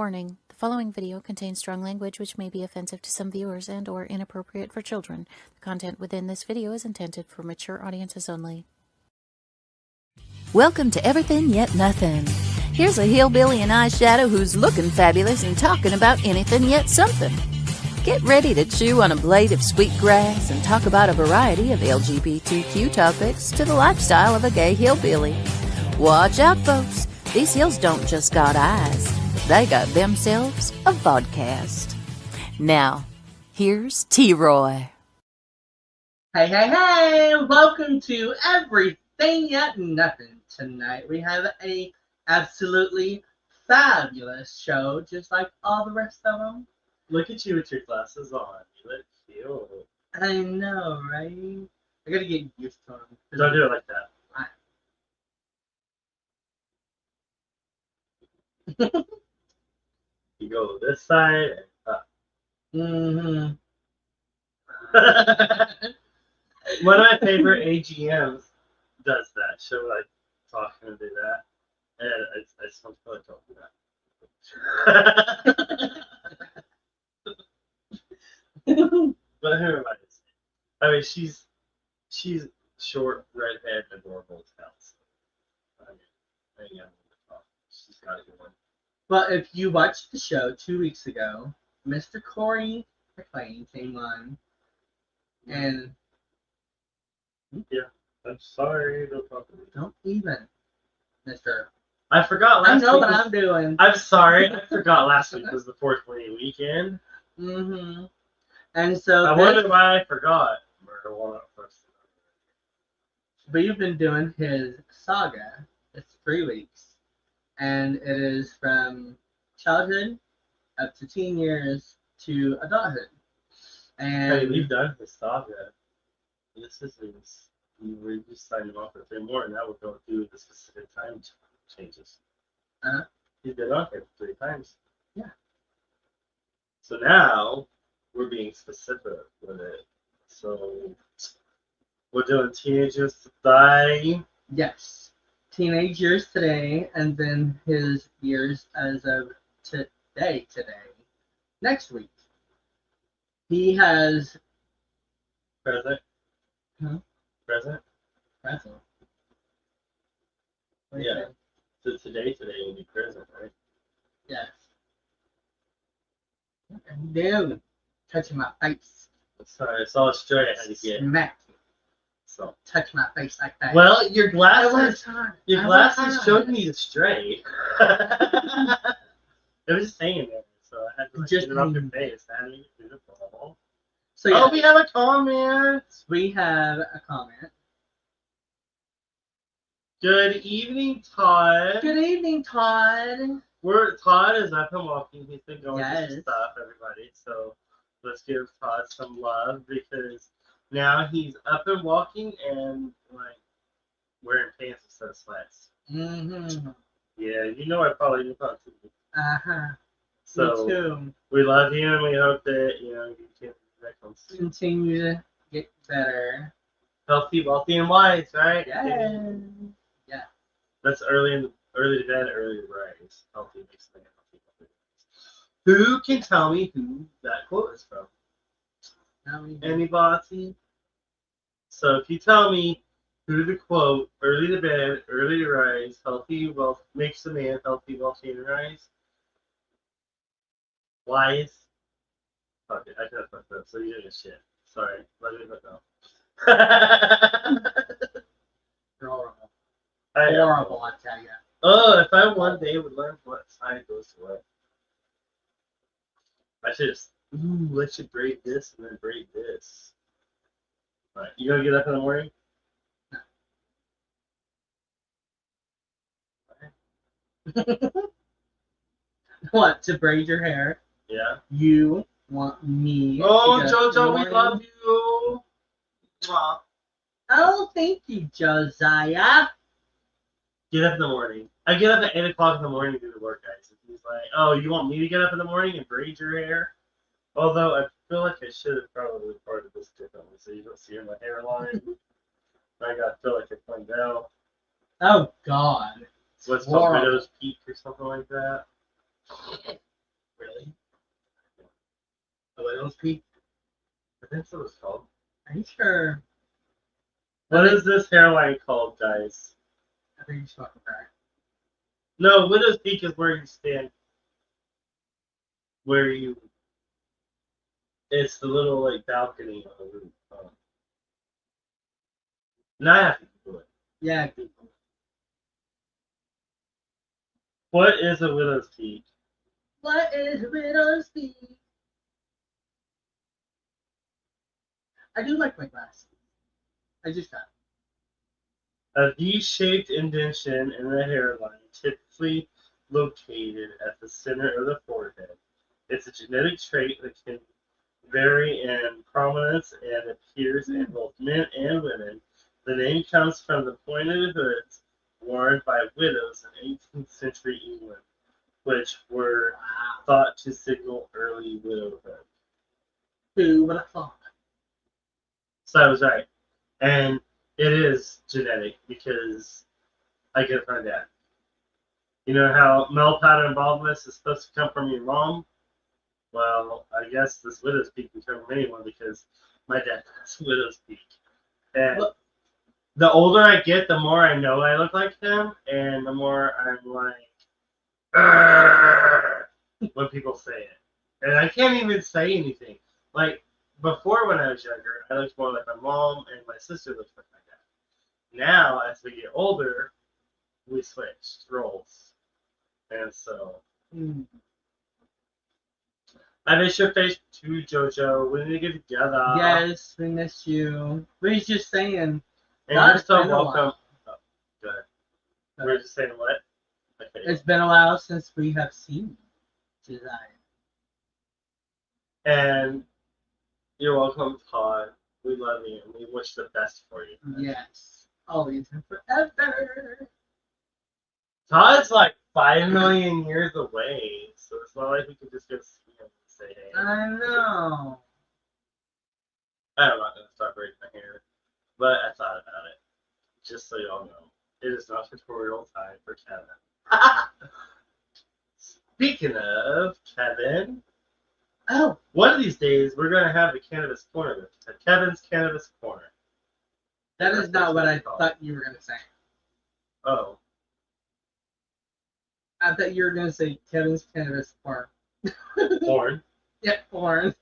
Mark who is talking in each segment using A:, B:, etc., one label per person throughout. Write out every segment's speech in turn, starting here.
A: Warning, the following video contains strong language which may be offensive to some viewers and or inappropriate for children. The content within this video is intended for mature audiences only.
B: Welcome to Everything Yet Nothing. Here's a hillbilly in eyeshadow who's looking fabulous and talking about anything yet something. Get ready to chew on a blade of sweet grass and talk about a variety of LGBTQ topics to the lifestyle of a gay hillbilly. Watch out, folks. These hills don't just got eyes. They got themselves a vodcast. Now, here's T-Roy.
C: Hey! Welcome to Everything Yet Nothing. Tonight we have a absolutely fabulous show, just like all the rest of them.
D: Look at you with your glasses on. You look cute.
C: I know, right? I gotta get used to them.
D: Don't do it like that. You go this side and up.
C: Mm-hmm.
D: One of my favorite AGMs does that. She'll like talk and do that. And I just don't feel like talking that. But who am I to say? I mean, she's short, redhead, and adorable as hell. So, she's got a good one.
C: But if you watched the show 2 weeks ago, Mr. Corey McLean came on, and
D: yeah, I'm sorry. No problem.
C: don't even, Mr.
D: I forgot last
C: I know
D: week.
C: what I'm doing.
D: I'm sorry. I forgot last week was the 420 weekend.
C: Mm-hmm. And so
D: I wonder why I forgot.
C: we've been doing his saga. It's 3 weeks. And it is from childhood up to teen years to adulthood. And
D: Hey, we've done the saga. This is we just signed him off for 3 more, and now we're going through the specific time changes. He's been on here 3 times.
C: Yeah.
D: So now we're being specific with it. So we're doing teenagers to die.
C: yes. Teenage years today, and then his years as of today. Next week. He has
D: Present.
C: Huh?
D: Present.
C: present. What do you
D: Yeah.
C: think?
D: So today will be present, right?
C: Yes. Dude, touching my face.
D: Sorry, I saw it straight. I had to get.
C: Smack you.
D: So.
C: Touch my face like that.
D: Well, your glasses
C: I was
D: showed me the straight. It was just hanging there, so I had to like,
C: Just
D: get it off your face. I had to make it beautiful.
C: So yeah,
D: Oh, we have a comment.
C: we have a comment.
D: Good evening, Todd.
C: Good evening, Todd.
D: Todd is up and walking. He's been going through
C: Yes.
D: some stuff, everybody. So let's give Todd some love because now he's up and walking and like wearing pants instead of sweats.
C: Mm-hmm.
D: Yeah, you know I probably do talk to you.
C: Uh-huh.
D: So
C: Me too.
D: we love you and we hope that you can
C: Continue to get better.
D: healthy, wealthy, and wise, right?
C: Yeah.
D: That's early to bed, early to rise. Healthy makes me healthy. Who can tell me who that quote is from? Anybody? So if you tell me who the quote, early to bed, early to rise, healthy wealth makes the man healthy, wealthy, and rise. Wise. Fuck it, I just fucked up. So you're doing shit. Sorry. Let me know.
C: Horrible.
D: I
C: tell you.
D: Oh, if I one day would learn what side goes to what. I should just, let's you braid this and then braid this. Alright, you gonna get up in the morning?
C: What, to braid your hair?
D: Yeah.
C: You want me
D: Oh,
C: to get up in the
D: Jojo, we
C: morning?
D: love you. Mwah.
C: Oh, thank you, Josiah.
D: Get up in the morning. I get up at 8 o'clock in the morning to do the work, guys. And he's like, oh, you want me to get up in the morning and braid your hair? Although I feel like I should have probably parted this differently so you don't see my hairline. I feel like it went down.
C: Oh, God.
D: What's called Widow's Peak or something like that.
C: Really? A widow's peak?
D: I think that's what it's called.
C: Are you sure?
D: What is this hairline called, guys?
C: I think you're fucking right.
D: No, Widow's Peak is where you stand. It's the little like balcony on the roof. Now I have to do it.
C: Yeah, people.
D: What is a Widow's Peak?
C: What is widow's peak? I do like my glasses. I just got
D: A V-shaped indentation in the hairline, typically located at the center of the forehead. It's a genetic trait that can vary in prominence and appears in both men and women. The name comes from the pointed hoods worn by widows in 18th century England, which were thought to signal early widowhood.
C: Who would have thought?
D: So I was right. And it is genetic because I get it from my dad. You know how male pattern baldness is supposed to come from your mom? Well, I guess this widow's peak can come from anyone because my dad has widow's peak. And
C: Look.
D: the older I get, the more I know I look like him, and the more I'm like, "Argh," when people say it. And I can't even say anything. Like, before when I was younger, I looked more like my mom, and my sister looked like my dad. Now, as we get older, we switched roles. And so, I miss your face too, JoJo. We need to get together.
C: Yes, we miss you. We're just saying.
D: And
C: God,
D: you're
C: it's
D: so
C: been a
D: welcome.
C: while.
D: Oh, good. We're just saying what? Okay.
C: It's been a while since we have seen you, Josiah.
D: And you're welcome, Todd. We love you and we wish the best for you.
C: Yes. Always and forever.
D: Todd's like 5 million years away, so it's not like we could just go see him and say, hey.
C: I know.
D: I'm not going to start braiding my hair, but I thought about it. Just so y'all know, it is not tutorial time for Kevin. Speaking of Kevin,
C: Oh,
D: one of these days we're going to have a cannabis corner, Kevin's Cannabis Corner.
C: that is not what I thought you were going to say.
D: Oh.
C: I thought you were going to say Kevin's Cannabis Farm.
D: Porn.
C: Yep, porn.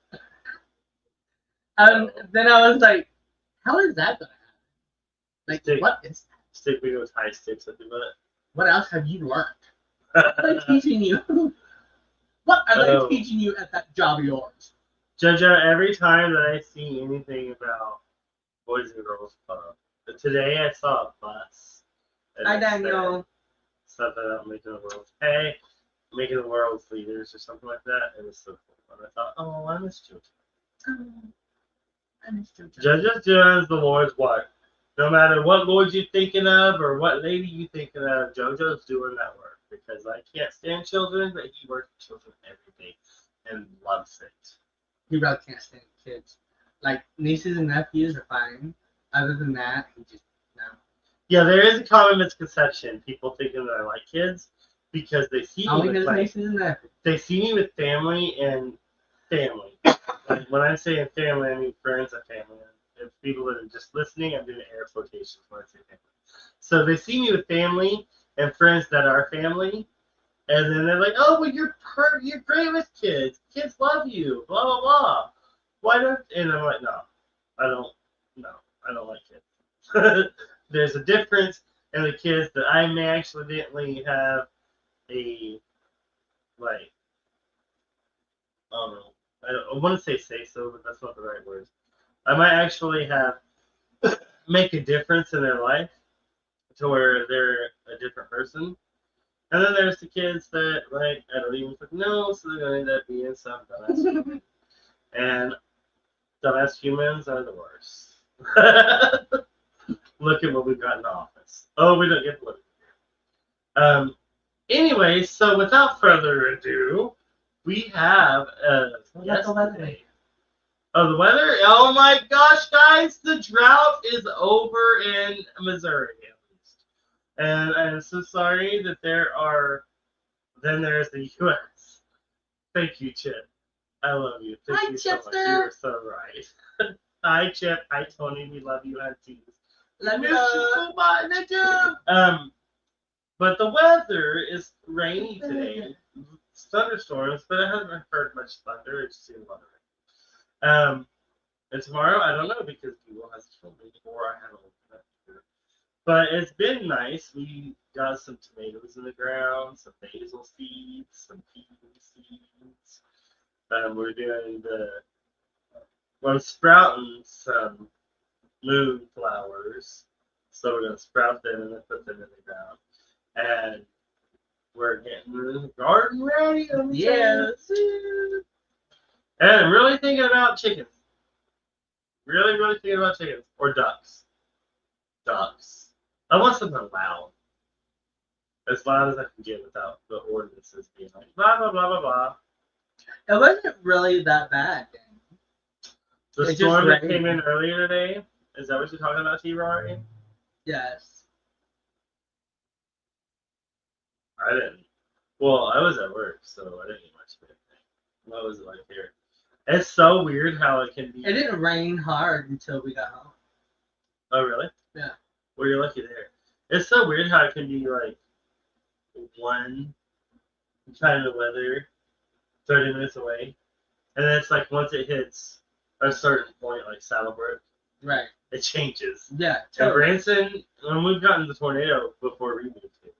C: Then I was like, how is that going to happen? Like,
D: Stick.
C: what is that?
D: Stick me with high sticks at the butt.
C: What else have you learned? What are they teaching you? What are they teaching you at that job of yours?
D: JoJo, every time that I see anything about Boys and Girls Club, today I saw a bus.
C: Hi, Daniel.
D: Something about making the world's pay, making the world's leaders, or something like that. It was so cool. And I thought, oh, I miss JoJo.
C: I missed you.
D: JoJo's doing the Lord's work. No matter what Lord you're thinking of or what lady you're thinking of, JoJo's doing that work. Because I can't stand children, but he works with children every day and loves it.
C: He really can't stand kids. Like, nieces and nephews are fine. Other than that, he just, no.
D: Yeah, there is a common misconception. People thinking that I like kids because they see me
C: Only
D: with
C: his
D: like,
C: nieces and nephews.
D: they see me with family and family. Like, when I'm saying family, I mean friends and family. If people that are just listening, I'm doing air quotations when I say family. So they see me with family and friends that are family, and then they're like, "Oh, well, you're great with kids. Kids love you. Blah blah blah. Why don't?" And I'm like, "No, I don't. No, I don't like kids." There's a difference in the kids that I may accidentally have a like. I don't know. I want to say so, but that's not the right word. I might actually have make a difference in their life to where they're a different person. And then there's the kids that like I don't even know, so they're gonna end up being some dumbass human. And dumbass humans are the worst. Look at what we've got in office. Oh, we don't get political here. Anyway, so without further ado, we have yesterday. Oh, the weather? Oh my gosh, guys, the drought is over in Missouri, at least. And I'm so sorry that there are. Then there's the U.S. Thank you, Chip. I love you. Thank
C: Hi,
D: you so much. You
C: Chipster.
D: are so right. Hi, Chip. Hi, Tony. We love you, aunties.
C: Love
D: Miss
C: you.
D: you so much. But the weather is rainy today. Thunderstorms, but I haven't heard much thunder. It's just a lot of rain. And tomorrow, I don't know because Google hasn't told me, or I haven't looked at it. But it's been nice. We got some tomatoes in the ground, some basil seeds, some pea seeds. We're sprouting some moonflowers. So we're going to sprout them and then put them in the ground. And we're getting the garden ready.
C: Yes.
D: And I'm really thinking about chickens. Really, really thinking about chickens. Or ducks. Ducks. I want something loud. As loud as I can get without the ordinances being like blah blah blah blah blah.
C: It wasn't really that bad.
D: The
C: It just
D: storm that
C: rained.
D: came in earlier today, is that what you're talking about, T-Rory?
C: Yes.
D: I didn't. Well, I was at work, so I didn't get much of anything. What was it like here? It's so weird how it can be.
C: It didn't rain hard until we got home.
D: Oh, really?
C: Yeah.
D: Well, you're lucky there. It's so weird how it can be like one kind of weather 30 minutes away. And then it's like once it hits a certain point, like Saddlebrook,
C: Right.
D: it changes.
C: Yeah.
D: And
C: Totally.
D: Branson, when we've gotten the tornado before we moved here,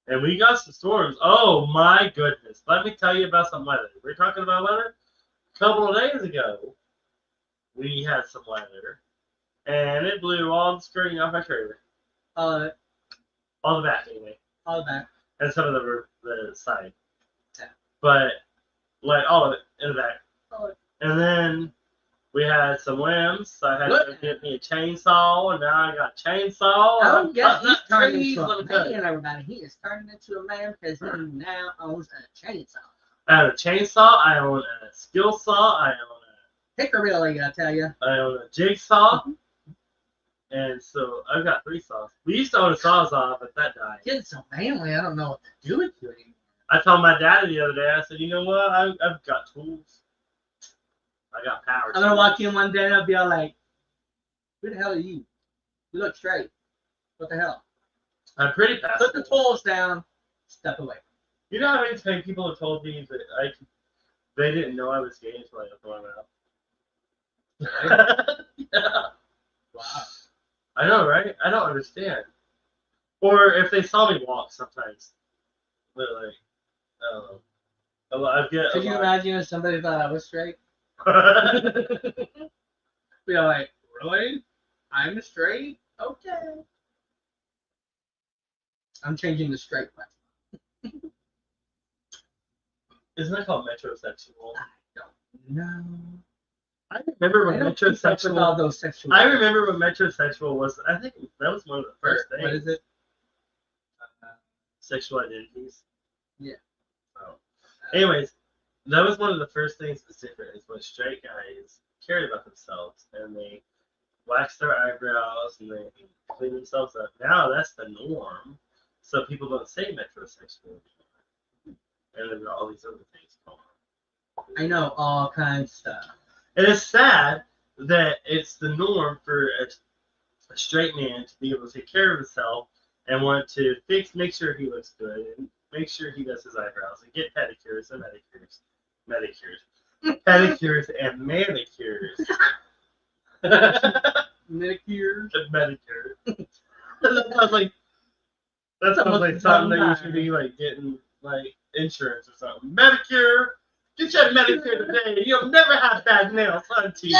D: and we got some storms. Oh my goodness. Let me tell you about some weather. We're talking about weather. A couple of days ago, we had some weather, and it blew all the skirting off my trailer. All the back, anyway.
C: All that.
D: And some of the side.
C: Yeah.
D: But, like, all of it in the back.
C: All of it.
D: And then we had some whims. So I had to get me a chainsaw, and now I got a chainsaw.
C: Oh, yes, he's turning
D: trees.
C: into a
D: Let me tell you.
C: man, everybody. He is turning into a man because he now owns a chainsaw.
D: I have a chainsaw. I own a skill saw. I own
C: Hickory, I tell you.
D: I own a jigsaw. And so I've got 3 saws. We used to own a sawzall, but that died.
C: Getting so manly, I don't know what to do with you anymore.
D: I told my daddy the other day, I said, you know what? I've got tools. I got power.
C: I'm gonna walk in one day and I'll be all like, "Who the hell are you? You look straight. What the hell?
D: I'm pretty
C: Put
D: passive.
C: the tools down. Step away."
D: You know how many times people have told me that they didn't know I was gay until I opened my mouth? Yeah.
C: Wow.
D: I know, right? I don't understand. Or if they saw me walk sometimes, they're like, I don't know. I get
C: Could you imagine if somebody thought I was straight?
D: imagine?
C: Be like, "Really? I'm straight? Okay." I'm changing the straight part.
D: Isn't that called metrosexual?
C: I don't know.
D: I remember when
C: I don't keep up with all
D: metrosexual.
C: those sexual.
D: I remember when metrosexual was. I think that was one of the first things.
C: What is it?
D: Sexual identities.
C: Yeah.
D: Oh. Anyways, that was one of the first things that's different is when straight guys cared about themselves and they wax their eyebrows and they clean themselves up. Now that's the norm, so people don't say metrosexual anymore. And there are all these other things going on.
C: I know all kinds of stuff.
D: And it's sad that it's the norm for a straight man to be able to take care of himself and want to make sure he looks good and make sure he does his eyebrows and get pedicures and pedicures and manicures.
C: Manicures.
D: And manicures. That sounds like something that you should be like getting like insurance or something. Medicare. Get your Medicare today. You'll never have bad nails, auntie.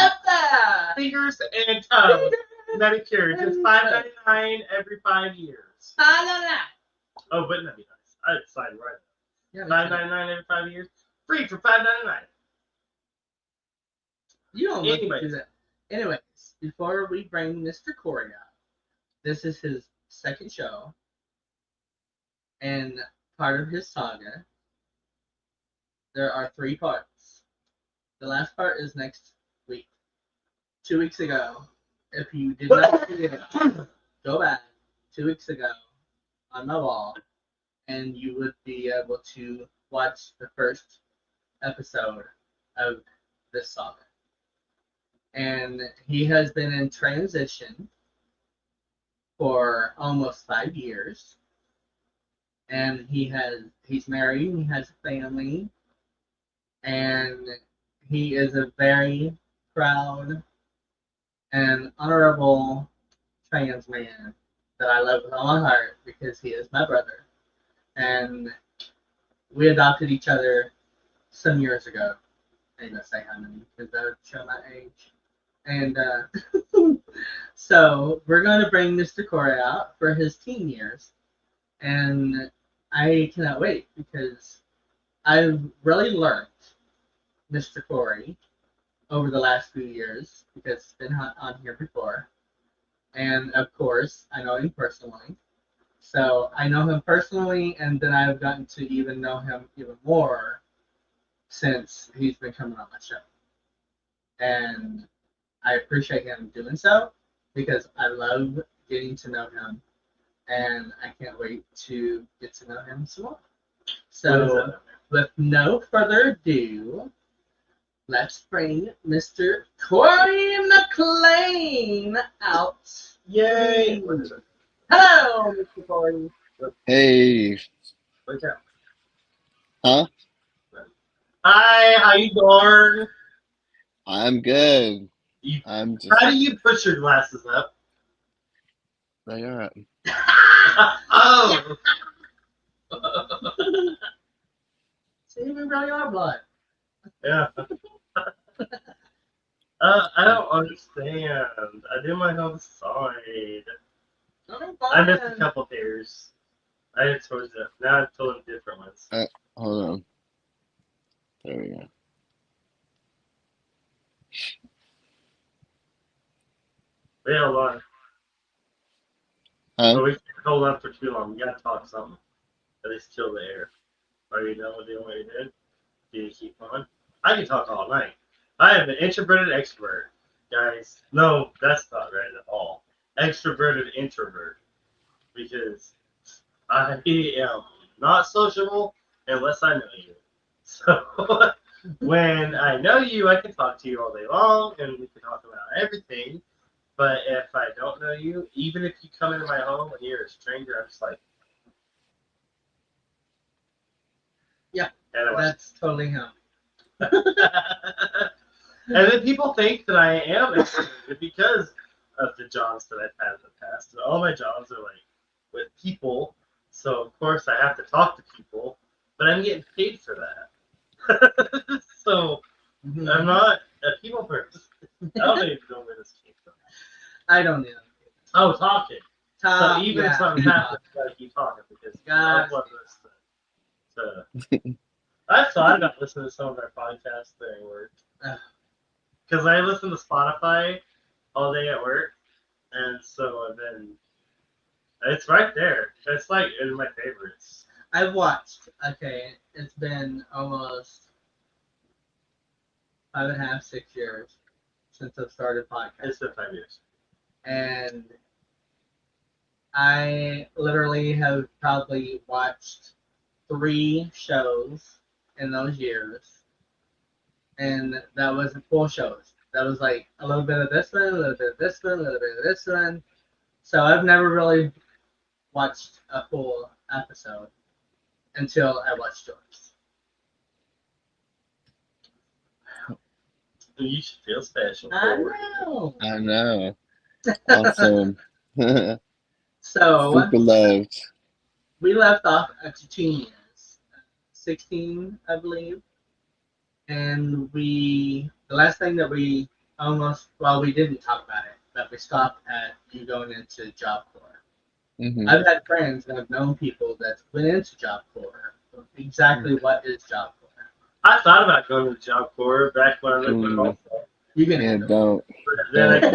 D: Fingers and toes. Medicare, just $5.99 every 5 years. Oh, wouldn't that be nice? I'd sign right up.
C: Yeah,
D: $5.99 every 5 years, free for $5.99.
C: you don't look
D: Anyways.
C: do that. Anyways, before we bring Mr. Corey out, this is his second show and part of his saga. There are 3 parts. The last part is next week. 2 weeks ago, if you did not see it, go back 2 weeks ago on my wall, and you would be able to watch the first episode of this saga. And he has been in transition for almost 5 years. And he's married and he has a family. And he is a very proud and honorable trans man that I love with all my heart because he is my brother. And we adopted each other some years ago. I ain't gonna say how many because that would show my age. And so we're gonna bring Mr. Corey out for his teen years, and I cannot wait because I've really learned Mr. Corey over the last few years because it's been on here before, and of course I know him personally. So I know him personally, and then I've gotten to even know him even more since he's been coming on my show. And I appreciate him doing so because I love getting to know him, and I can't wait to get to know him some more. So, with no further ado, let's bring Mr. Corey McLean out.
D: Yay! What is it?
C: Hello, Mr. Corey.
E: Hey,
D: What's that?
E: huh?
D: Hi, how you doing?
E: I'm good.
D: You,
E: I'm just
D: how do you push your glasses up?
E: they are.
D: Oh!
C: See, we really are blood.
D: Yeah. I don't understand. I did my own side. I missed a couple pairs. I had towards it. Now I've told them different ones.
E: Hold on. There we go.
D: We have a lot.
E: Huh?
D: But we can't hold on for too long. We gotta talk something. At least kill the air. Are you done with doing what you did? Do you keep on? I can talk all night. I am an introverted extrovert. Guys, no, that's not right at all. Extroverted introvert. Because I am not sociable unless I know you. So when I know you, I can talk to you all day long and we can talk about everything. But if I don't know you, even if you come into my home and you're a stranger, I'm just like,
C: Yeah,
D: and I'm like,
C: that's totally him.
D: and then people think that I am extroverted because of the jobs that I've had in the past. And all my jobs are like with people, so of course I have to talk to people, but I'm getting paid for that. So I'm not a people person. I don't even know where this came from.
C: I don't know.
D: Oh, talking. So even if
C: yeah.
D: something happens, I gotta keep talking because I
C: God.
D: want this to. I've thought about listening to some of our podcasts during work. Because I listen to Spotify all day at work, and so I've been. It's right there. It's like in my favorites.
C: I've watched. Okay, it's been almost 5.5, 6 years since I've started podcasting,
D: It's been 5 years.
C: and I literally have probably watched 3 shows in those years, and that wasn't full shows. That was like a little bit of this one, a little bit of this one, a little bit of this one. So I've never really watched a full episode until I watched yours.
D: You should feel special.
C: I know.
E: I know. Awesome. Super
C: So
E: loved.
C: we left off at 2 years, 16, I believe, and the last thing that we we didn't talk about it, but we stopped at you going into Job Corps.
E: Hmm.
C: I've had friends and I've known people that went into Job Corps. Exactly what is Job Corps?
D: I thought about going to the Job Corps back when I lived in Tulsa.
C: You can
E: Yeah,
C: handle it.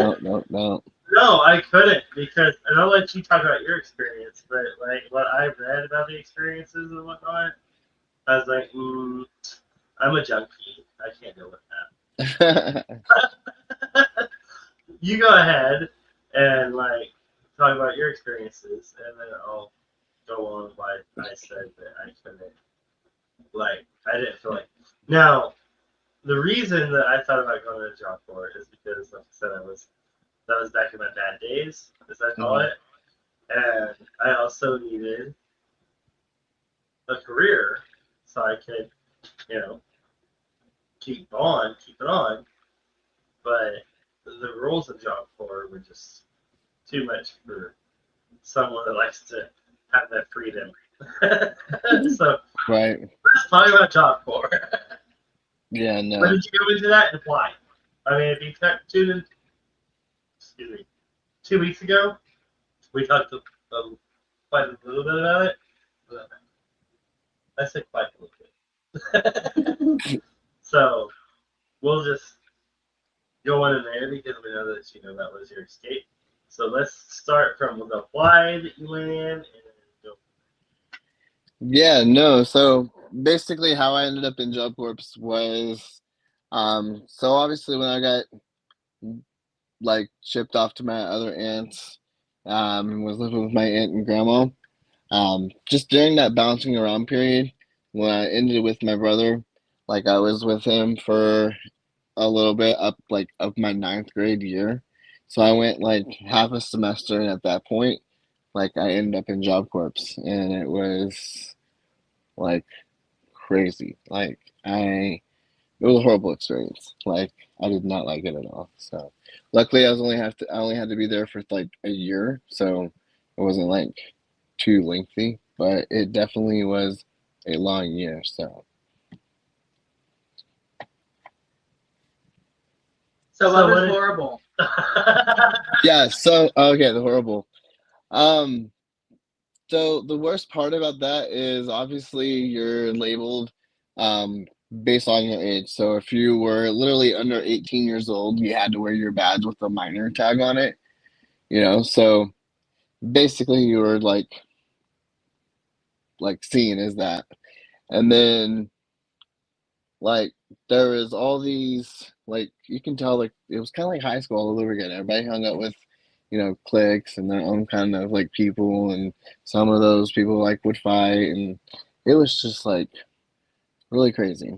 E: don't.
D: No, I couldn't because, and I'll let you talk about your experience, but like what I've read about the experiences and whatnot, I was like, I'm a junkie. I can't deal with that. You go ahead and like talk about your experiences, and then I'll go on why I said that I couldn't. Like I didn't feel like Now, the reason that I thought about going to job corps is because, like I said, that was back in my bad days, as I call
E: Mhm.
D: it, and I also needed a career so I could, you know, keep it on. But the rules of job corps were just too much for someone that likes to have that freedom. So
E: Right.
D: let's talk about job corps.
E: Yeah.
D: When
E: No.
D: did you go into that and apply? I mean, if you tuned in, excuse me, 2 weeks ago, we talked quite a little bit about it. I said quite a little bit. So we'll just go in there because we know that that was your escape. So let's start from the why that you went in and go.
E: Yeah. No. So basically, how I ended up in Job Corps was, so obviously when I got like shipped off to my other aunts, and was living with my aunt and grandma. Just during that bouncing around period, when I ended with my brother, like I was with him for a little bit up like of my ninth grade year. So I went like half a semester, and at that point, like I ended up in Job Corps, and it was like crazy. Like it was a horrible experience. Like I did not like it at all. So luckily, I only had to be there for like a year, so it wasn't like too lengthy. But it definitely was a long year. So
C: So what
D: So
C: was
D: what did?
C: horrible?
E: yeah. So okay, the horrible. Um. So the worst part about that is obviously you're labeled um based on your age. So if you were literally under 18 years old, you had to wear your badge with a minor tag on it. So basically you were like seen as that. And then like there was all these like you can tell like it was kind of like high school all over again. Everybody hung out with cliques and their own kind of like people, and some of those people like would fight, and it was just like really crazy.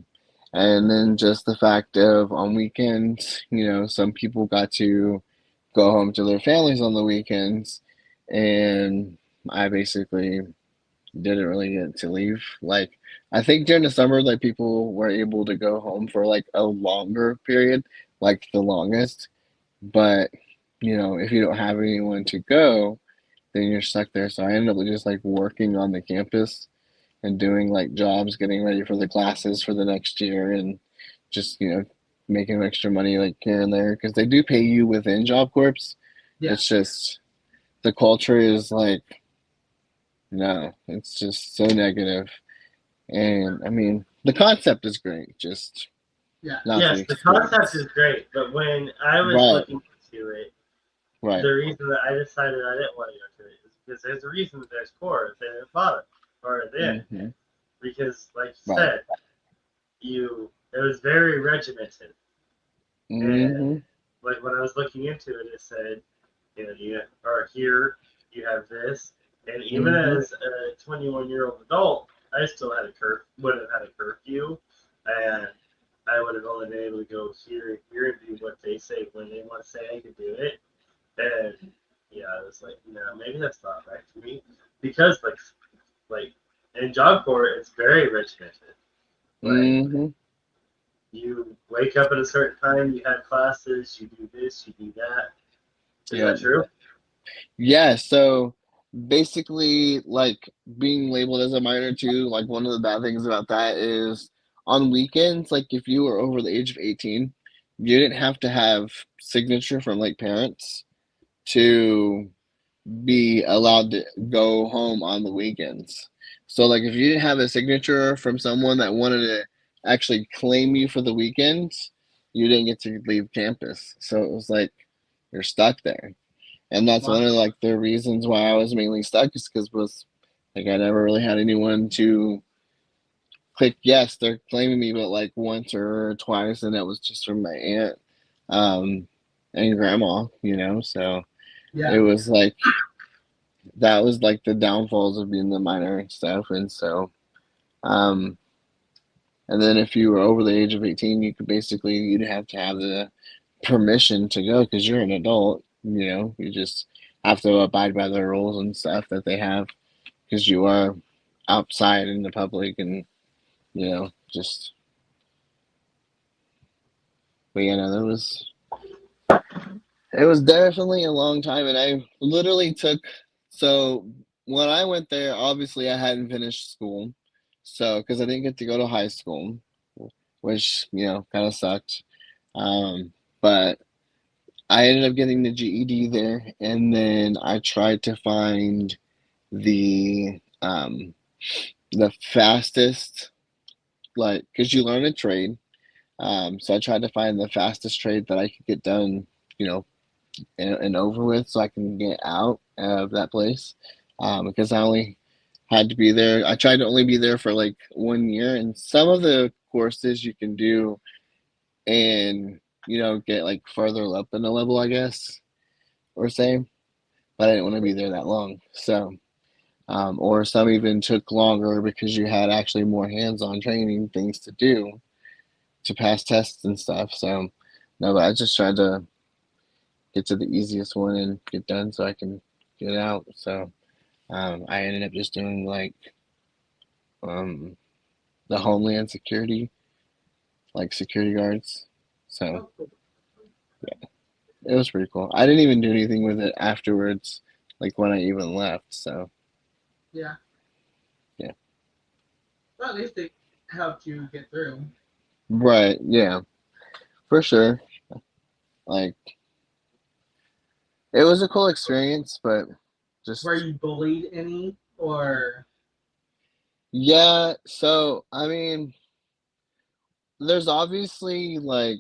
E: And then just the fact of on weekends, some people got to go home to their families on the weekends, and I basically didn't really get to leave. Like, I think during the summer, like people were able to go home for like a longer period, like the longest. But if you don't have anyone to go, then you're stuck there. So I ended up just like working on the campus and doing like jobs, getting ready for the classes for the next year, and just making extra money like here and there because they do pay you within Job Corps.
C: Yeah.
E: It's just the culture is like no, it's just so negative. And I mean, the concept is great, just
C: Yeah.
E: not the
D: Yes, the concept
E: experience.
D: is great, but when I was
E: Right,
D: looking into it,
E: right.
D: the reason that I decided I didn't want to go to it is because there's a reason that there's core they didn't bother or they didn't.
E: Hmm.
D: Because, like you
E: Right.
D: said, it was very regimented. And
E: Hmm.
D: like when I was looking into it, it said, you are here, you have this, and even
E: Hmm.
D: as a 21-year-old adult, I still would have had a curfew, and I would have only been able to go here, and do what they say when they want to say I could do it. And yeah, I was like, no, maybe that's not right for me, because like in Job Corps, it's very regimented. Like
E: Hmm.
D: you wake up at a certain time, you have classes, you do this, you do that. Is
E: Yep.
D: that true?
E: Yeah, so basically, like being labeled as a minor too, like one of the bad things about that is on weekends, like if you were over the age of 18, you didn't have to have signature from like parents to be allowed to go home on the weekends. So like if you didn't have a signature from someone that wanted to actually claim you for the weekends, you didn't get to leave campus. So it was like you're stuck there. And that's
C: Wow.
E: one of like the reasons why I was mainly stuck is because was like I never really had anyone to click yes, they're claiming me, but like once or twice, and that was just from my aunt um and grandma, so it
C: Yeah.
E: was like that was like the downfalls of being the minor and stuff. And so um And then if you were over the age of 18, you'd have to have the permission to go because you're an adult. You just have to abide by the rules and stuff that they have because you are outside in the public and just. But it was definitely a long time, and I literally took. So when I went there, obviously I hadn't finished school, so because I didn't get to go to high school, which kind of sucked. But I ended up getting the GED there, and then I tried to find the fastest, like, because you learn a trade. So I tried to find the fastest trade that I could get done, you know, and over with, so I can get out of that place. Because I only had to be there. I tried to only be there for like 1 year, and some of the courses you can do and get like further up in the level, I guess, or say. But I didn't want to be there that long, so. Or some even took longer because you had actually more hands-on training things to do to pass tests and stuff. So, no, but I just tried to get to the easiest one and get done so I can get out. So, I ended up just doing like um, the Homeland Security, like security guards. So, yeah, it was pretty cool. I didn't even do anything with it afterwards, like when I even left. So,
C: Yeah.
E: yeah.
C: Well, at least it helped you get through.
E: Right. Yeah, for sure. Like, it was a cool experience, but
C: Were
E: just.
C: you bullied any, or
E: Yeah, so I mean, there's obviously like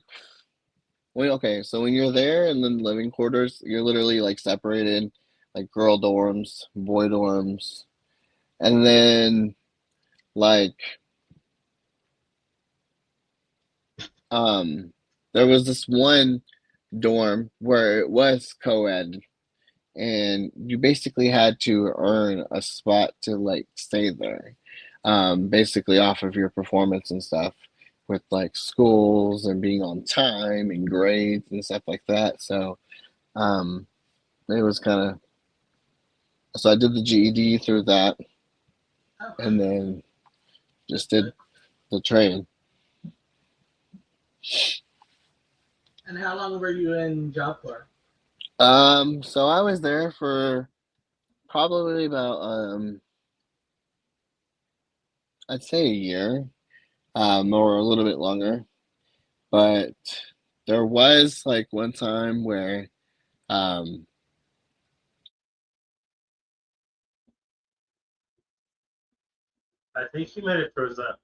E: okay, so when you're there in the living quarters, you're literally like separated, like girl dorms, boy dorms, and then like um there was this one dorm where it was co-ed, and you basically had to earn a spot to like stay there, basically off of your performance and stuff with like schools and being on time and grades and stuff like that. So um, it was kind of so I did the GED through that,
C: oh,
E: and then just
C: good.
E: did the trade.
C: And how long were you in job for?
E: So I was there for probably about I'd say a year, or a little bit longer. But there was like one time where um
D: I think you might have froze up.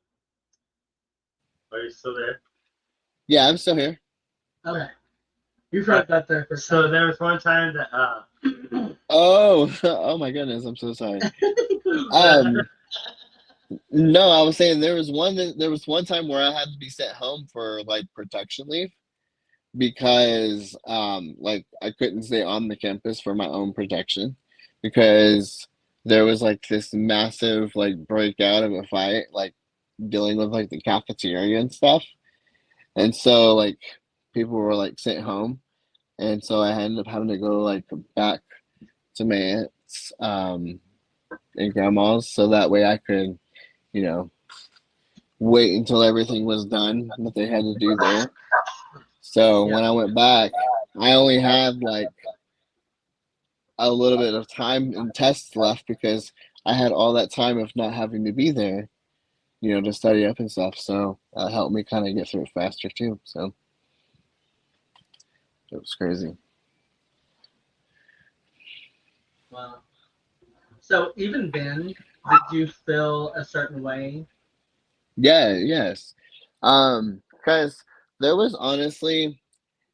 D: Are you still there?
E: yeah, I'm still here.
C: Okay, you froze up there for
D: So there was one time that
E: Oh, oh my goodness, I'm so sorry. Um no, I was saying there was one time where I had to be sent home for like protection leave because like I couldn't stay on the campus for my own protection because there was like this massive like breakout of a fight like dealing with like the cafeteria and stuff. And so like people were like sent home, and so I ended up having to go like back to my aunt's and grandma's so that way I could, you know, wait until everything was done that they had to do there. So
C: yeah.
E: when I went back, I only had like a little bit of time and tests left because I had all that time of not having to be there, to study up and stuff. So that helped me kind of get through it faster too. So it was crazy.
C: Wow. So even then, did you feel a certain way?
E: Yeah, yes. Because there was honestly,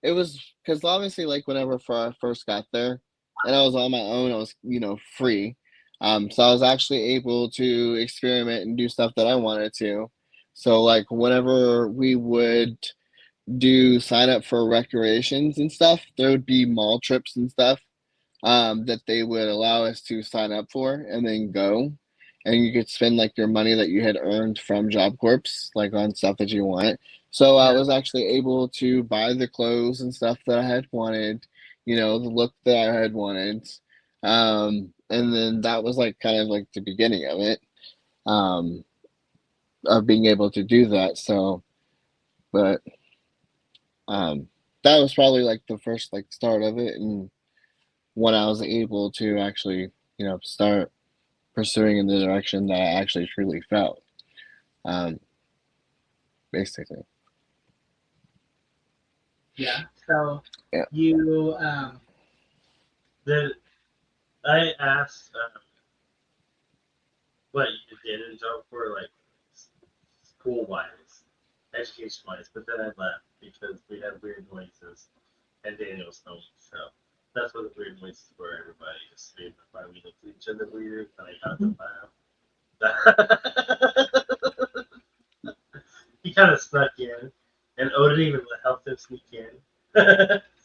E: it was because obviously, like, whenever I first got there and I was on my own, I was, free. So I was actually able to experiment and do stuff that I wanted to. So, like, whenever we would do sign up for recreations and stuff, there would be mall trips and stuff that they would allow us to sign up for and then go. and you could spend like your money that you had earned from Job Corps like on stuff that you want. So I
C: Yeah.
E: was actually able to buy the clothes and stuff that I had wanted, the look that I had wanted. And then that was like kind of like the beginning of it, um, of being able to do that. So, but that was probably like the first like start of it, and when I was able to actually, start pursuing in the direction that I actually truly felt, um, basically.
C: Yeah. So
E: Yeah.
C: you
D: Then I asked what you did in Job Corps, like school wise, education wise, but then I left because we had weird noises and Daniel was home. So that's what the weird noises were. Everybody just stayed by. We looked at each other weird, and I got to laugh. He kind of snuck in, and Odin even helped him sneak in.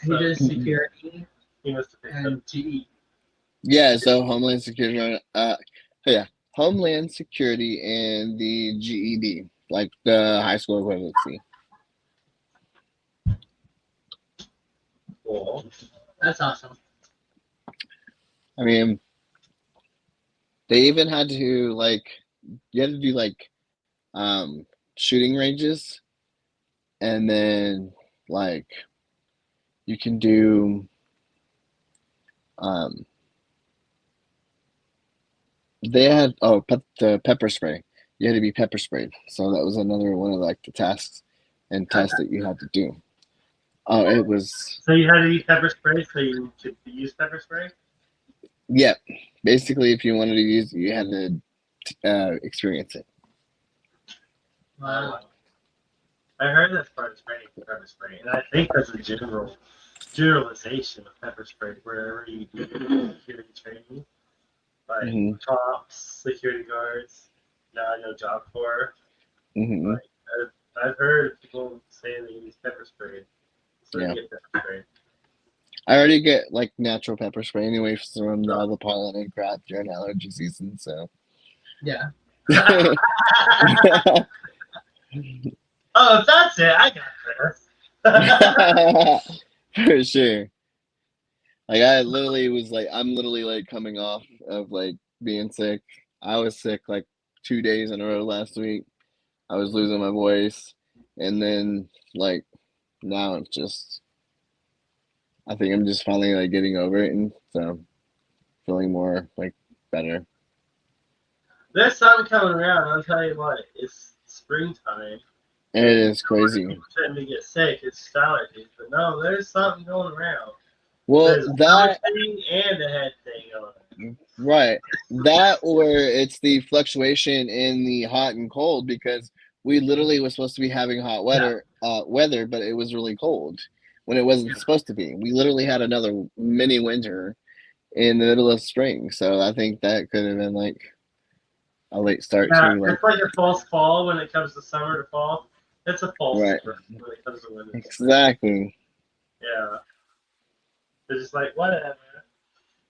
C: he did security
D: He must have picked up.
C: and GE.
E: Yeah, so Homeland Security, yeah, Homeland Security and the GED, like the high school equivalency.
D: Cool.
C: That's awesome.
E: I mean, they even had to like, you had to do like, shooting ranges, and then like, you can do, they had the pepper spray. You had to be pepper sprayed, so that was another one of like the tasks and tests that you had to do. Oh, it was.
D: So you had to use pepper spray, so you could use pepper spray.
E: Yeah, basically, if you wanted to use it, you had to experience it.
C: Wow.
D: I heard that's part of training for pepper spray, and I think that's a generalization of pepper spray wherever you do security training, like cops, security guards. Now I know Job Corps.
E: Mm-hmm.
D: Like, I've heard people say they use pepper spray, so
E: Yeah.
D: they get pepper spray.
E: I already get like natural pepper spray anyway from all the pollen and crap during allergy season, so.
C: Yeah.
D: Oh, if that's it, I got this.
E: For sure. Like I'm literally like coming off of like being sick. I was sick like 2 days in a row last week. I was losing my voice, and then like now it's just, I think I'm just finally like getting over it, and so feeling more like better.
D: There's something coming around. I'll tell you what. It's springtime.
E: It is crazy.
D: People tend to get sick. It's allergies, but no, there's something going around.
E: Well,
D: There's a
E: that
D: thing and a head thing on.
E: right, that or it's the fluctuation in the hot and cold, because we literally was supposed to be having hot weather, but it was really cold when it wasn't supposed to be. We literally had another mini winter in the middle of spring, so I think that could have been like a late start
D: Yeah,
E: to like.
D: it's like a false fall when it comes to summer to fall. It's a false
E: Right.
D: spring when it comes to winter.
E: Exactly.
D: Yeah. They're just like, whatever.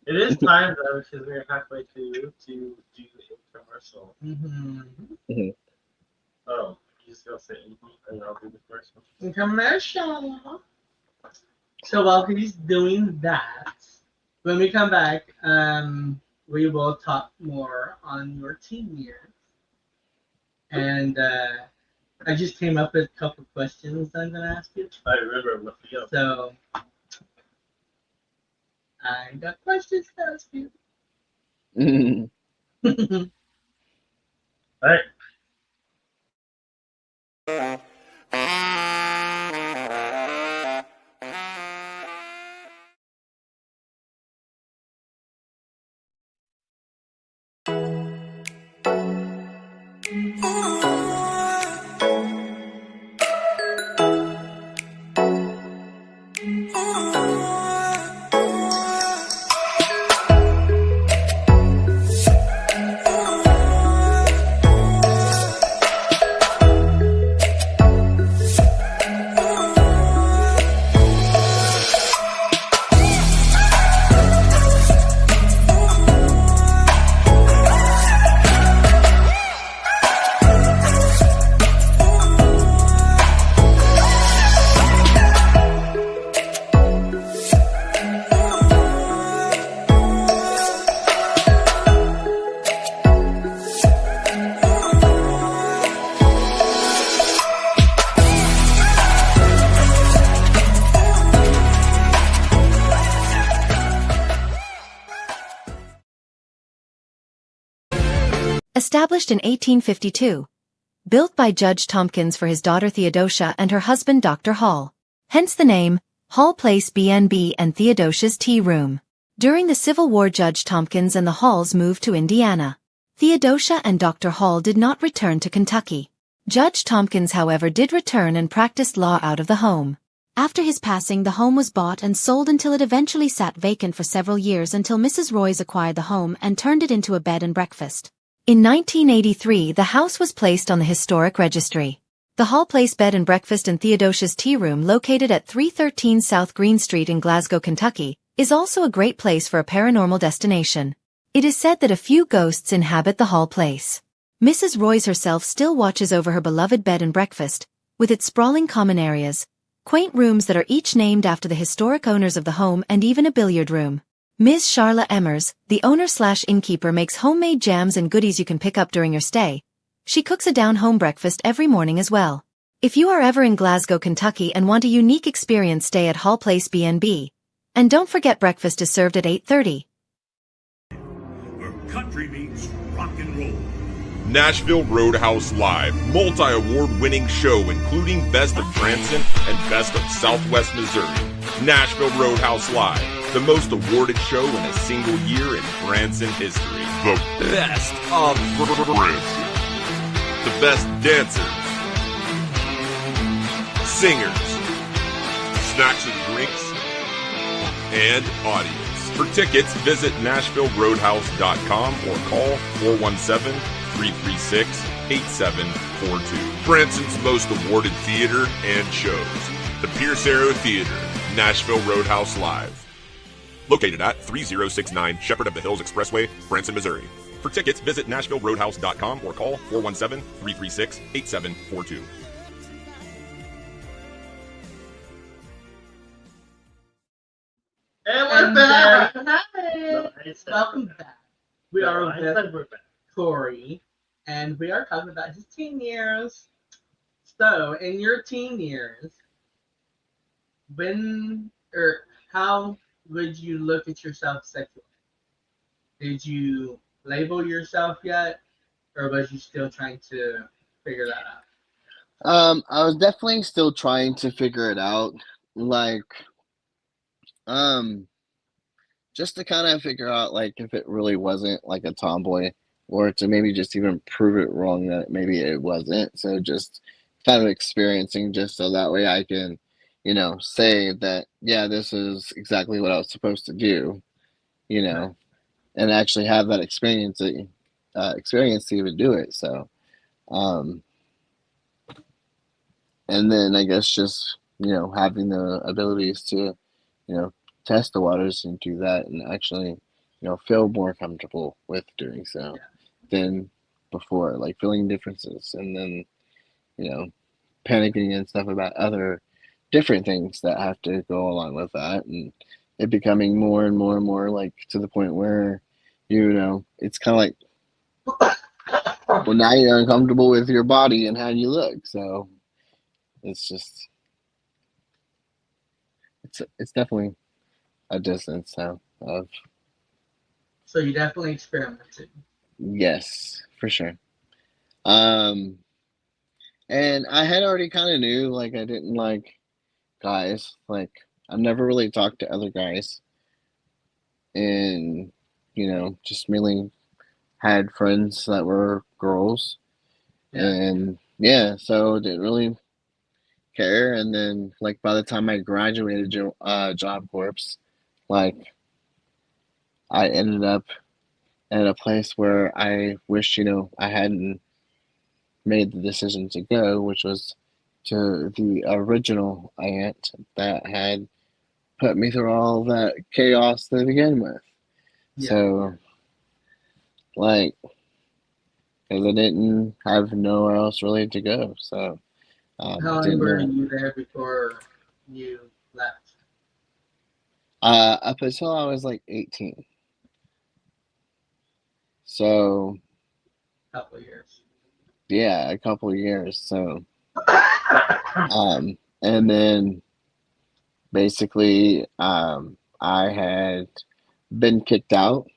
D: It is time though, because we're halfway to do the commercial.
C: Mm-hmm.
D: Oh, you just go say and I'll do the commercial.
C: Commercial. So while he's doing that, when we come back, we will talk more on your teen years. And I just came up with a couple of questions I'm going to ask you.
D: I remember what the other.
C: So I got questions to ask you.
D: All right.
F: Established in 1852. Built by Judge Tompkins for his daughter Theodosia and her husband Dr. Hall. Hence the name, Hall Place B&B and Theodosia's Tea Room. During the Civil War, Judge Tompkins and the Halls moved to Indiana. Theodosia and Dr. Hall did not return to Kentucky. Judge Tompkins, however, did return and practiced law out of the home. After his passing, the home was bought and sold until it eventually sat vacant for several years until Mrs. Royce acquired the home and turned it into a bed and breakfast. In 1983, the house was placed on the Historic Registry. The Hall Place Bed and Breakfast and Theodosia's Tea Room, located at 313 South Green Street in Glasgow, Kentucky, is also a great place for a paranormal destination. It is said that a few ghosts inhabit the Hall Place. Mrs. Royce herself still watches over her beloved bed and breakfast, with its sprawling common areas, quaint rooms that are each named after the historic owners of the home, and even a billiard room. Ms. Charla Emmers, the owner/innkeeper, makes homemade jams and goodies you can pick up during your stay. She cooks a down-home breakfast every morning as well. If you are ever in Glasgow, Kentucky and want a unique experience, stay at Hall Place B&B. And don't forget, breakfast is served at 8:30.
G: Where country meets rock and roll.
H: Nashville Roadhouse Live, multi-award-winning show including Best of Branson and Best of Southwest Missouri. Nashville Roadhouse Live, the most awarded show in a single year in Branson history.
G: The best of Branson.
H: The best dancers, singers, snacks and drinks, and audience. For tickets, visit NashvilleRoadhouse.com or call 417-336-8742. Branson's most awarded theater and shows. The Pierce Arrow Theater, Nashville Roadhouse Live. Located at 3069 Shepherd of the Hills Expressway, Branson, Missouri. For tickets, visit NashvilleRoadhouse.com or call 417-336-8742.
D: And we're back!
C: Hi.
D: No, I said
C: Welcome back. We
D: No,
C: are
D: I
C: with
D: said we're back.
C: Corey, and we are talking about his teen years. So, in your teen years, when or how would you look at yourself sexually? Did you label yourself yet, or was you still trying to figure that out?
E: I was definitely still trying to figure it out, like, just to kind of figure out, like, if it really wasn't like a tomboy, or to maybe just even prove it wrong that maybe it wasn't. So just kind of experiencing, just so that way I can, say that, yeah, this is exactly what I was supposed to do, and actually have that experience to even do it. So, and then I guess just, having the abilities to, test the waters and do that and actually, feel more comfortable with doing so than before, like feeling differences and then, panicking and stuff about other different things that have to go along with that, and it becoming more and more and more, like, to the point where, it's kind of like, well, now you're uncomfortable with your body and how you look. So it's just, it's definitely a distance now of,
C: So you definitely experimented.
E: yes, for sure. And I had already kind of knew, like, I didn't like guys. Like, I've never really talked to other guys, and, just mainly had friends that were girls.
C: Yeah.
E: And yeah, so didn't really care. And then, like, by the time I graduated Job Corps, like, I ended up at a place where I wish, I hadn't made the decision to go, which was to the original aunt that had put me through all that chaos to begin with.
C: Yeah.
E: So, like, because I didn't have nowhere else really to go. So,
C: How long
E: didn't
C: were
E: know.
C: you there before you left?
E: Up until I was like 18. So,
C: A couple of years.
E: yeah, a couple of years. So, and then basically, I had been kicked out.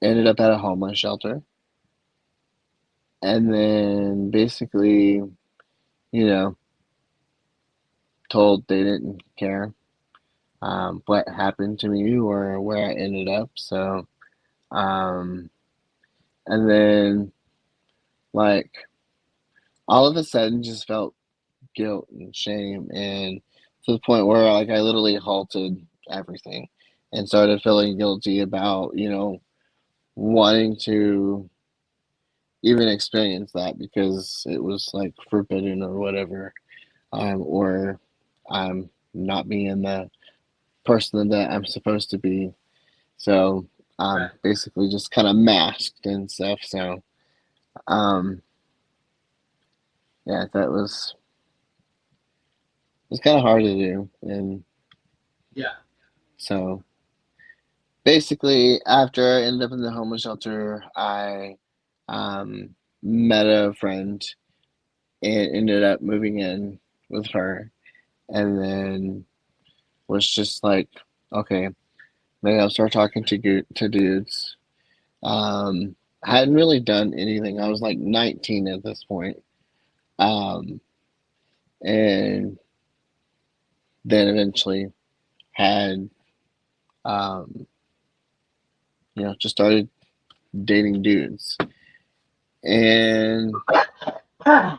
E: ended up at a homeless shelter, and then basically, you know, told they didn't care what happened to me or where I ended up. So, um, and then like all of a sudden, just felt guilt and shame, and to the point where like I literally halted everything and started feeling guilty about wanting to even experience that because it was like forbidden or whatever, or I'm not being the person that I'm supposed to be. So
C: Right.
E: basically just kind of masked and stuff. So um, yeah, that was kind of hard to do, and
C: Yeah.
E: so basically after I ended up in the homeless shelter, I um, met a friend and ended up moving in with her, and then was just like, okay, maybe I'll start talking to dudes. I hadn't really done anything. I was like 19 at this point. Um, and then eventually had, um, just started dating dudes. And yeah,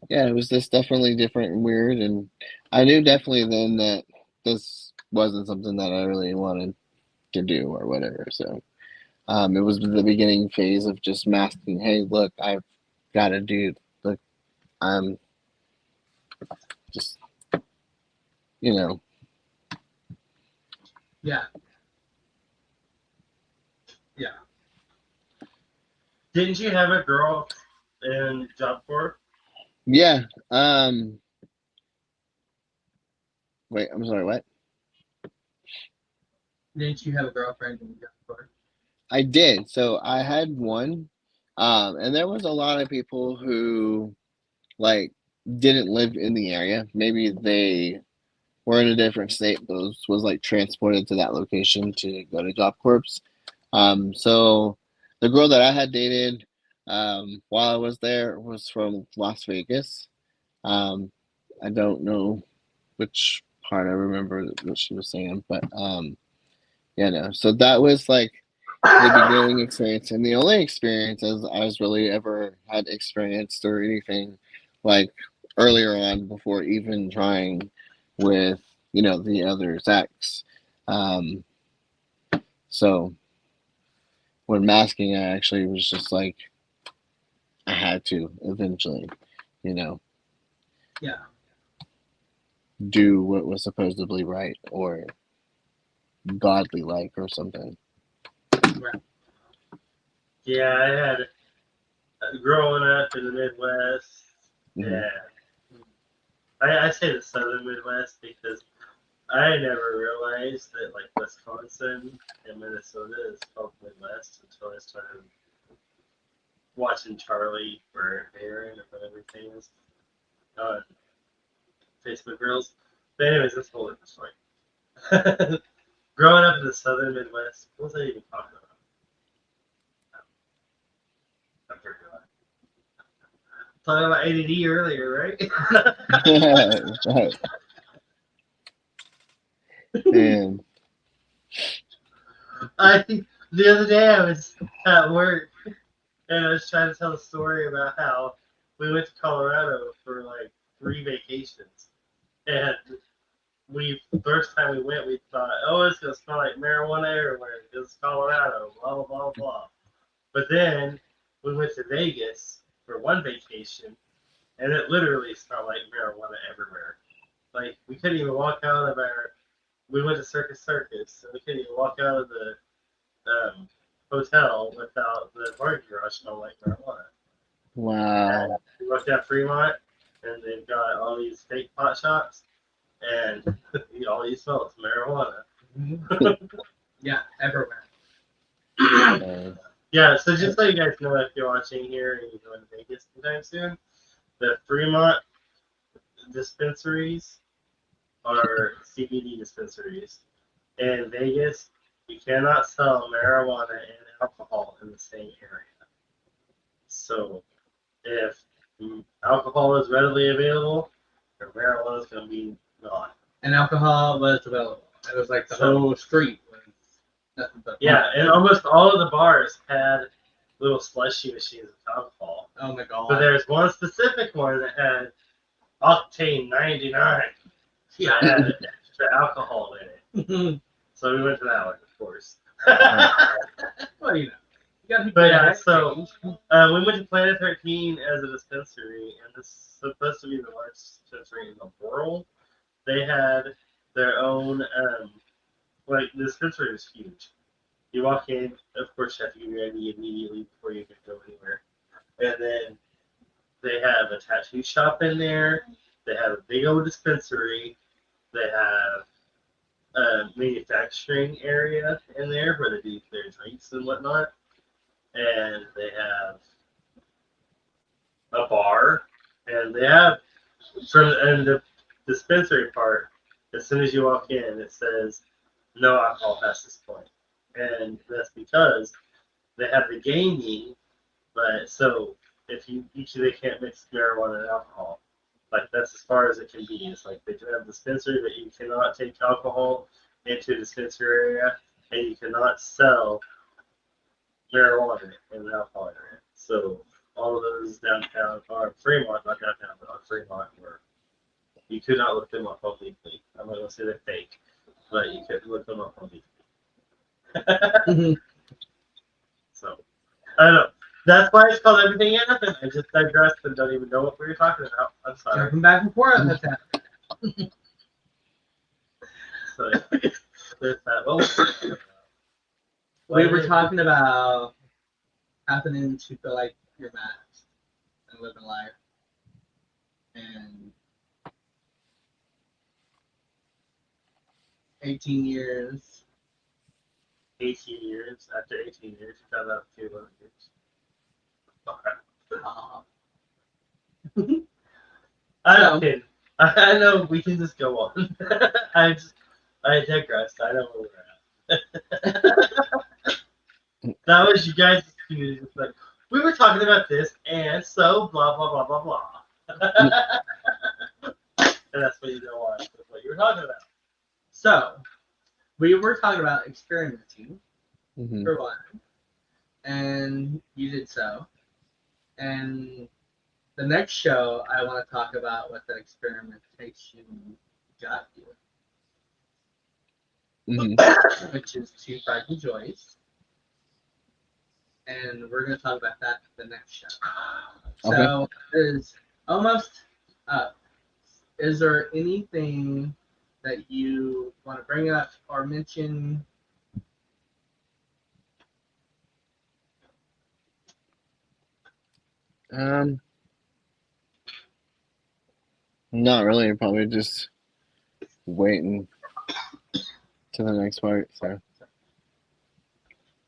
E: it was just definitely different and weird. And I knew definitely then that this wasn't something that I really wanted to do or whatever. So it was the beginning phase of just masking, hey, look, I've got a dude. Look, I'm just, you know,
C: Yeah. Yeah.
D: Didn't you have a girl in Job Corps?
E: yeah. Wait, I'm sorry, what?
C: Didn't you have a girlfriend in the Corps?
E: I did. So I had one, and there was a lot of people who like didn't live in the area. Maybe they were in a different state, but was like transported to that location to go to Job Corps. So the girl that I had dated while I was there was from Las Vegas. Um, I don't know which part I remember what she was saying, but yeah, no. So that was like the beginning experience, and the only experiences I was really ever had experienced or anything like earlier on before even trying with the other sex. Um, so when masking, I actually was just like I had to eventually, you know,
C: Yeah.
E: do what was supposedly right or godly like or something.
C: Right.
D: Yeah, I had growing up in the Midwest.
E: Hmm.
D: Yeah, I say the Southern Midwest because I never realized that like Wisconsin and Minnesota is called Midwest until I started watching Charlie or Aaron or whatever his name is on Facebook Reels. But anyways, that's a whole different story. Growing up in the Southern Midwest, what was I even talking about? I forgot. Talking about ADD earlier, right?
E: Right. And
D: I the other day I was at work and I was trying to tell a story about how we went to Colorado for like 3 vacations, and we first time we went we thought, oh, it's gonna smell like marijuana everywhere because it's Colorado, blah blah blah blah. But then we went to Vegas for one vacation, and it literally smelled like marijuana everywhere. Like we couldn't even walk out of our. We went to Circus, and we couldn't even walk out of the hotel without the parking garage smelling like marijuana. And
E: wow.
D: we looked at Fremont, and they've got all these fake pot shops, and all you smell is marijuana.
C: Yeah. Everywhere.
E: Uh,
D: Yeah, so just so you guys know, if you're watching here and you're going to Vegas anytime soon, the Fremont dispensaries are CBD dispensaries. In Vegas, You cannot sell marijuana and alcohol in the same area. So if alcohol is readily available, your marijuana is going to be not.
C: And alcohol was available. It was like the whole street was nothing but
D: and almost all of the bars had little slushy machines with alcohol.
C: Oh my god.
D: But there's one specific one that had Octane 99.
C: Yeah.
D: That had extra alcohol in it. So we went to that one, of course.
C: Well, you know. You gotta be
D: But yeah,
C: quiet.
D: so we went to Planet 13 as a dispensary, and this is supposed to be the largest dispensary in the world. They had their own, the dispensary is huge. You walk in, of course, you have to get your ID immediately before you can go anywhere. And then they have a tattoo shop in there. They have a big old dispensary. They have a manufacturing area in there where they do their drinks and whatnot. And they have a bar. And they have, and the dispensary part, as soon as you walk in, it says no alcohol past this point. And that's because they have the gaming, but so if you usually they can't mix marijuana and alcohol. Like that's as far as it can be. It's like they do have a dispensary that you cannot take alcohol into a dispensary area, and you cannot sell marijuana in the alcohol area. So all of those downtown, or Fremont, not downtown, but on Fremont, where you could not look them up on Legally. I'm not gonna say they're fake, but you could look them up on Legally. So I don't know. That's why it's called Everything and Nothing. I just digressed and don't even know what we were talking about. I'm sorry.
C: Jumping back and forth. That's happening.
D: So yeah, there's that. Well,
C: We were talking about happening to feel like you're matched and living life. And 18 years.
D: 18 years. After 18 years, you found out a few other years. I don't know. I know we can just go on. I digress. I know where we're at. That was you guys' excuse. Like we were talking about this, and so blah blah blah blah blah. And that's what you know why. That's what you were talking about.
C: So, we were talking about experimenting for one, and you did so. And the next show, I want to talk about what that experimentation got you, which is Two Frightful Joys. And we're going to talk about that the next show.
E: Okay.
C: So, it is almost up. Is there anything that you want to bring up or mention?
E: Not really. Probably just waiting to the next part. So.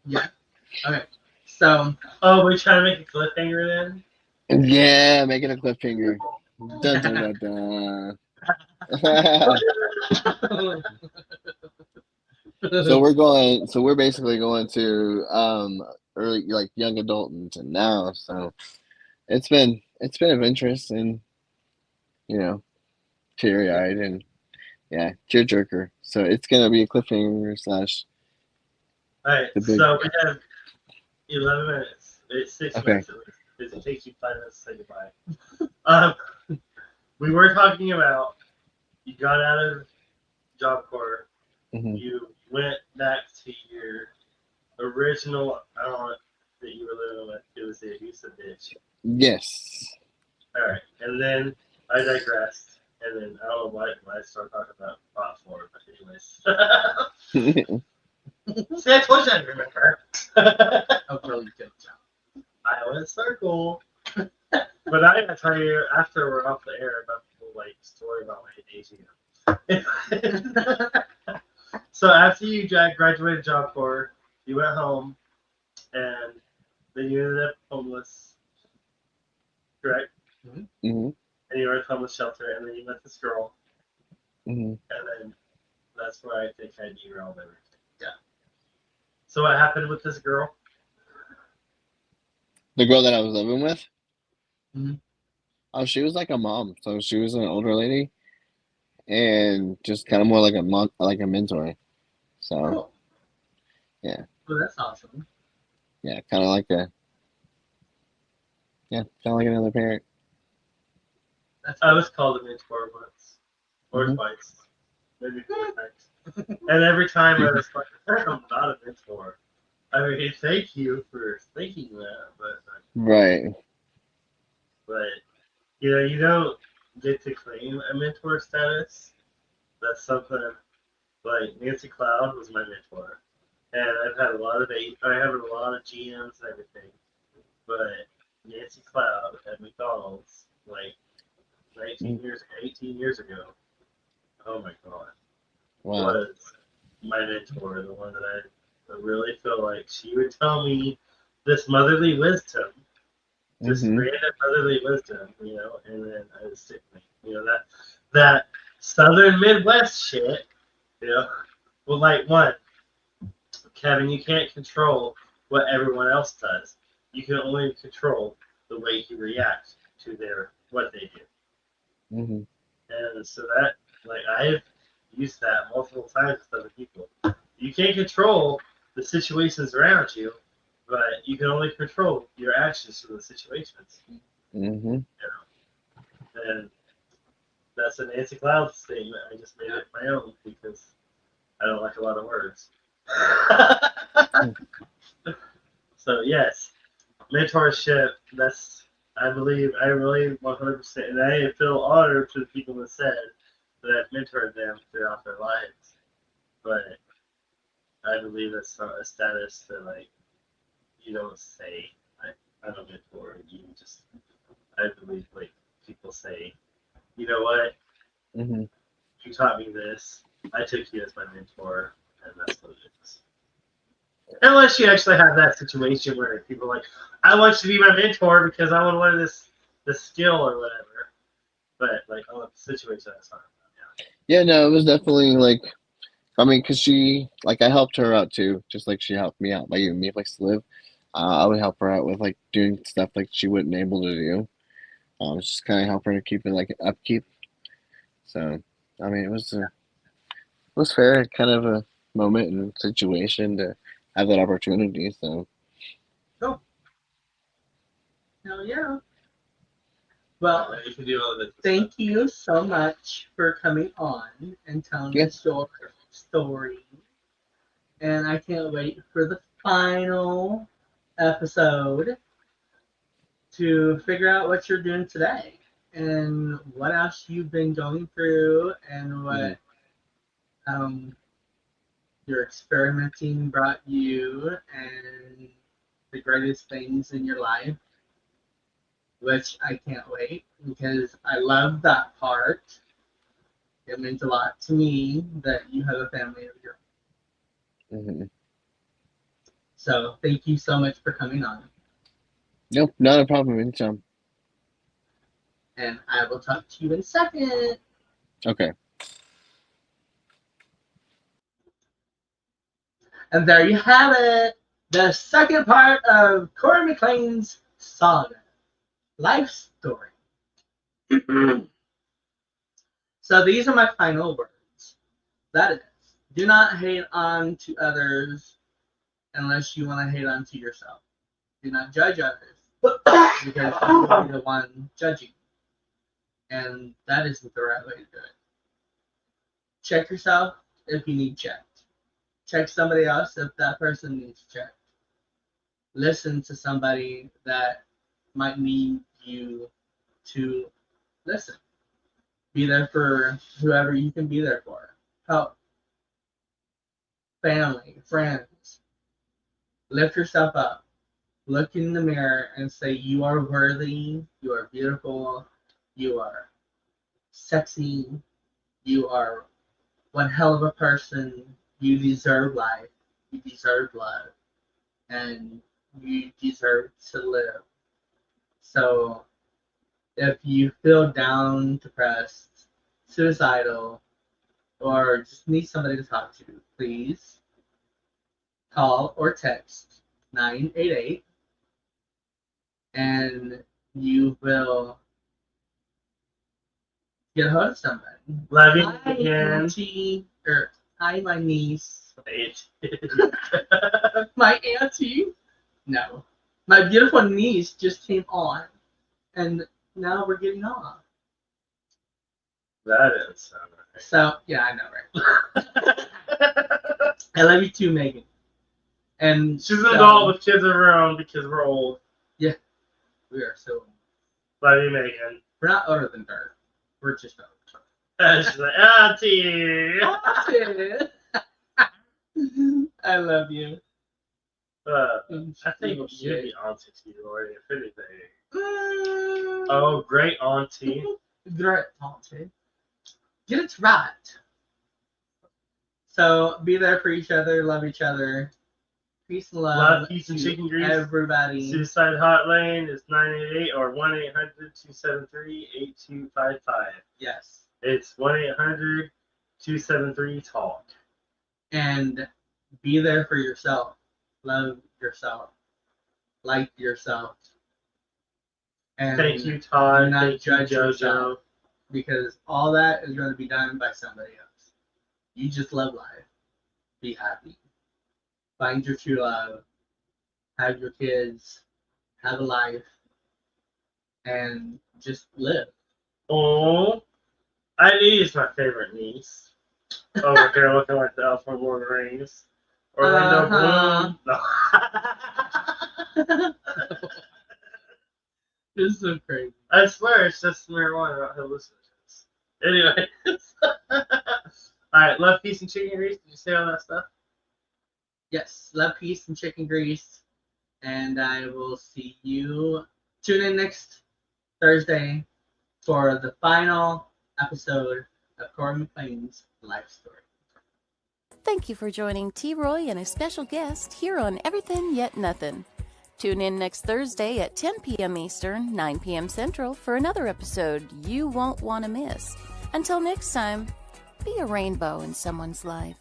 C: Yeah. Okay. So.
D: Oh, we're trying to make a cliffhanger then?
E: Yeah, make it a cliffhanger. Dun, dun, dun, dun. So we're basically going to early like young adult until now. So it's been of interest and teary eyed and tearjerker. So it's gonna be a cliffhanger slash.
D: Alright, so we have 11 minutes. It's 6 minutes at least. Because it takes you 5 minutes to say goodbye. We were talking about you got out of Job Corps. You went back to your original aunt that you were living with. It was the abusive bitch.
E: Yes.
D: Alright, and then I digressed. And then I don't know why I started talking about pot floor, but anyways. See, I told you I remember.
C: A really good job.
D: I went circle. But I gotta tell you, after we're off the air, about the whole story about my aging. So after you graduated Job Corps, you went home, and then you ended up homeless, correct? And you were at a homeless shelter, and then you met this girl, and then that's where I think I derailed everything.
C: Yeah.
D: So what happened with this girl?
E: The girl that I was living with,
C: Mhm.
E: oh, she was like a mom. So she was an older lady, and just kind of more like like a mentor. So
C: Cool.
E: yeah,
C: Well, that's awesome.
E: yeah, kind of like kind of like another parent.
C: That's
D: I
C: cool.
D: was called a mentor once or
E: Mhm.
D: twice, maybe 4 times, and every time I was like, "I'm not a mentor." I mean, thank you for thinking that,
E: Right.
D: but you don't get to claim a mentor status. That's something like Nancy Cloud was my mentor, and I've had I have a lot of GMs and everything, but Nancy Cloud at McDonald's like 18 years ago. Oh my God,
E: Wow.
D: was my mentor, the one that I really feel like she would tell me this motherly wisdom, just
E: Mhm.
D: random motherly wisdom, and then I was stick with me. That Southern Midwest shit, you know. Well, like one, Kevin, you can't control what everyone else does. You can only control the way you react to what they do.
E: Mhm.
D: And so that, like, I've used that multiple times with other people. You can't control the situations around you, but you can only control your actions to the situations.
E: Mhm.
D: And that's a Nancy Cloud statement. I just made it my own because I don't like a lot of words. So yes, mentorship. I really 100%, and I feel honored to the people that said that I've mentored them throughout their lives. But I believe that's not a status that like you don't say I'm a mentor. I believe like people say, you know what,
E: Mhm.
D: you taught me this. I took you as my mentor, and that's what it is. Unless you actually have that situation where people are like, I want you to be my mentor because I want to learn this skill or whatever. But like, oh, the situation that's not.
E: Yeah, no, it was definitely like, I mean, cause I helped her out too, just like she helped me out by giving me a place to live. I would help her out with like doing stuff like she wasn't able to do. Just kind of help her to keep it like upkeep. So, I mean, it was fair, kind of a moment and situation to have that opportunity. So,
C: Cool. Hell yeah. Well,
D: You can do all of it.
C: thank you so much for coming on and telling
E: yeah,
C: us your story. And I can't wait for the final episode to figure out what you're doing today and what else you've been going through and
E: mhm,
C: what your experimenting brought you and the greatest things in your life, which I can't wait because I love that part. It means a lot to me that you have a family of your own.
E: mhm.
C: So thank you so much for coming on.
E: Nope, not a problem. Anytime.
C: And I will talk to you in a second.
E: Okay.
C: And there you have it. The second part of Corey McLean's saga, life story. So these are my final words. That is, do not hate on to others unless you want to hate on to yourself. Do not judge others because you will be the one judging. And that isn't the right way to do it. Check yourself if you need checked. Check somebody else if that person needs checked. Listen to somebody that might need you to listen. Be there for whoever you can be there for. Help, family, friends. Lift yourself up. Look in the mirror and say, you are worthy, you are beautiful, you are sexy, you are one hell of a person, you deserve life, you deserve love, and you deserve to live. So if you feel down, depressed, suicidal, or just need somebody to talk to, please call or text 988 and you will get a hold of somebody.
D: Love you
C: Hi,
D: again.
C: auntie, or hi, my niece.
D: Wait.
C: My auntie? No. My beautiful niece just came on, and now we're getting off.
D: That is so nice.
C: So, yeah, I know, right? I love you too, Megan. And
D: She's an adult with kids of her own because we're old.
C: Yeah, we are so old.
D: Love you, Megan.
C: We're not older than her. We're just old.
D: She's like, Auntie.
C: I love you.
D: I think you'd be auntie to you, or if anything. Oh, great auntie.
C: Great auntie. Get it right. So be there for each other, love each other. Peace and love.
D: Peace, and chicken grease.
C: Everybody.
D: Suicide hotline is 988 or 1-800-273-8255.
C: Yes.
D: It's 1-800-273-TALK.
C: And be there for yourself. Love yourself. Like yourself. And
D: thank you, Todd.
C: do not
D: Thank
C: judge
D: you, JoJo.
C: yourself, because all that is going to be done by somebody else. You just love life. Be happy. Find your true love. Have your kids. Have a life. And just live.
D: Oh, Ivy's my favorite niece. Over here looking like the elf from Lord of the Rings. Orlando Bloom. No.
C: This is so crazy.
D: I swear it's just marijuana, not hallucinogens. Anyways. Alright, love, peace, and chicken grease. Did you say all that stuff?
C: Yes, love, peace, and chicken grease. And I will see you. Tune in next Thursday for the final episode of Corey McLean's life story.
B: Thank you for joining T. Roy and a special guest here on Everythin Yet Nothin. Tune in next Thursday at 10 p.m. Eastern, 9 p.m. Central for another episode you won't want to miss. Until next time, be a rainbow in someone's life.